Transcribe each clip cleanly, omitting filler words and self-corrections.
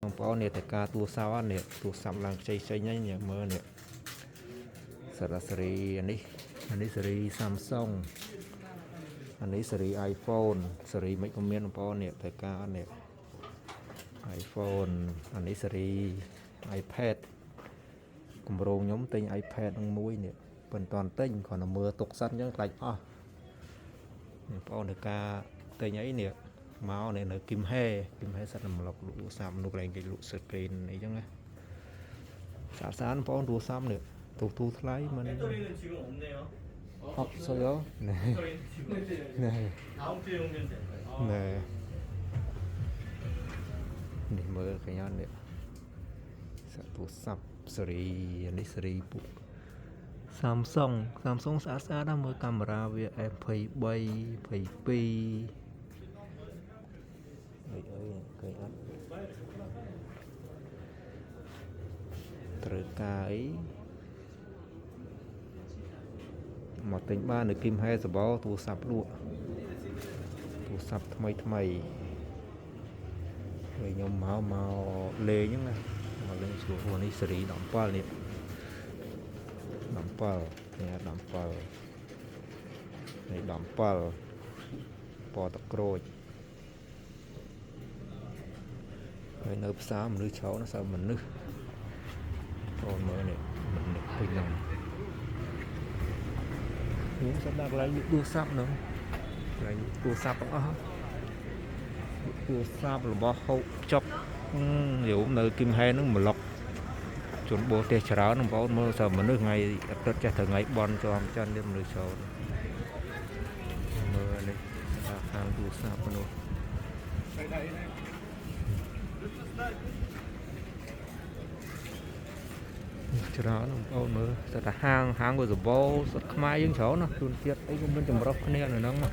បងប្អូននេះតែការទូរស័ព្ទនេះទូរស័ព្ទឡើងខ្ចីៗនេះមើលនេះសេរីនេះសេរី Samsung អានេះសេរី iPhone សេរីមិនក៏មានបងប្អូននេះតែការនេះ iPhone អានេះសេរី iPad គម្រោងខ្ញុំទិញ iPad នឹងមួយនេះប៉ុន្តែទិញគ្រាន់តែមើលទុកសិនអញ្ចឹងខ្លាចអស់បងប្អូនតែការទិញអីនេះមកនៅគឹមហេសិតតែមកលុកទូរស័ព្ទនោះកន្លែងគេលក់ screen អីចឹងណាស្អាតបងប្អូនទូរស័ព្ទនេះទូថ្លៃមិន없어요 네. 네. 다음 주에 오면 된대요. 네.នេះមើលកញ្ញានេះទូរស័ព្ទសេរីនេះសេរីពុក Samsung ស្អាតណាស់មើលកាមេរ៉ាវា F23 22អីឃើញអត់ត្រូវការអីមកទិញបាននៅគឹមហេសបោទូរស័ព្ទលក់ទូរស័ព្ទថ្មីហើយខ្ញុំមកលេងហ្នឹងណាមកលេងស្រួលនេះសេរី17នេះ17នេះ17ពណ៌តក្រូចហើយនៅផ្សារមនុស្សច្រើនណាស់សើមនុស្សបងមើលនេះមនុស្សពេញហ្នឹងខ្ញុំសម្រាប់កន្លែងទូរស័ព្ទហ្នឹងកន្លែងទូរស័ព្ទទាំងអស់ទូរស័ព្ទរបស់ហូបចុកយោមនៅគឹមហេហ្នឹងម្លុកជនបរទេសច្រើនបងប្អូនមើលសើមនុស្សថ្ងៃអាទិត្យចេះតែថ្ងៃបន់ចងច័ន្ទនេះមនុស្សច្រើនមើលនេះខាងទូរស័ព្ទមនុស្សច្រើនបងប្អូនមើលស្ថិតហាងវាសបោសុទ្ធខ្មែរយើងច្រើនណាជនជាតិអីក៏មានចម្រុះគ្នានៅហ្នឹងណា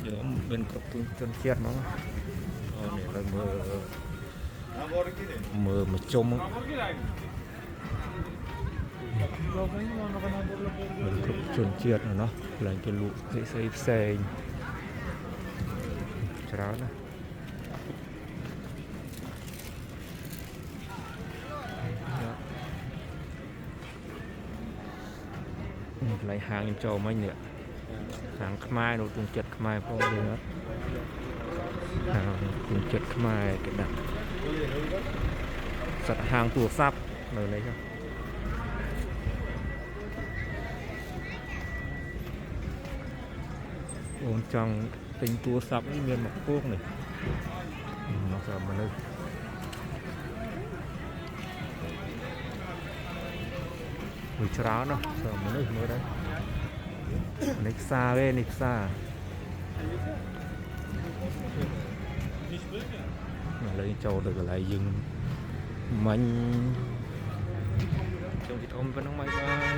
យើងមានគ្រប់ជនជាតិហ្មងអូនេះឥឡូវមើលមកជុំគ្រប់ជនជាតិណោះឡើងគេលក់ផ្សេងច្រើនណាកន្លែងហាងខ្ញុំចូលមិញនេះហាងខ្មែរនៅទងចិត្តខ្មែរផងយើងអត់ហាងទងចិត្តខ្មែរគេដាក់សិតហាងទូរស័ព្ទនៅនេះចុះអូនចង់ទិញទូរស័ព្ទនេះមានមកពងនេះមកសម្រាប់មនុស្សមួយច្រើនណាស់សម្រាប់មនុស្សមើលដែរនេះផ្សារទេនេះផ្សារឥឡូវចូលទៅកន្លែងយើងមិញចង់ទីធំប៉ុណ្ណឹងមកបាយ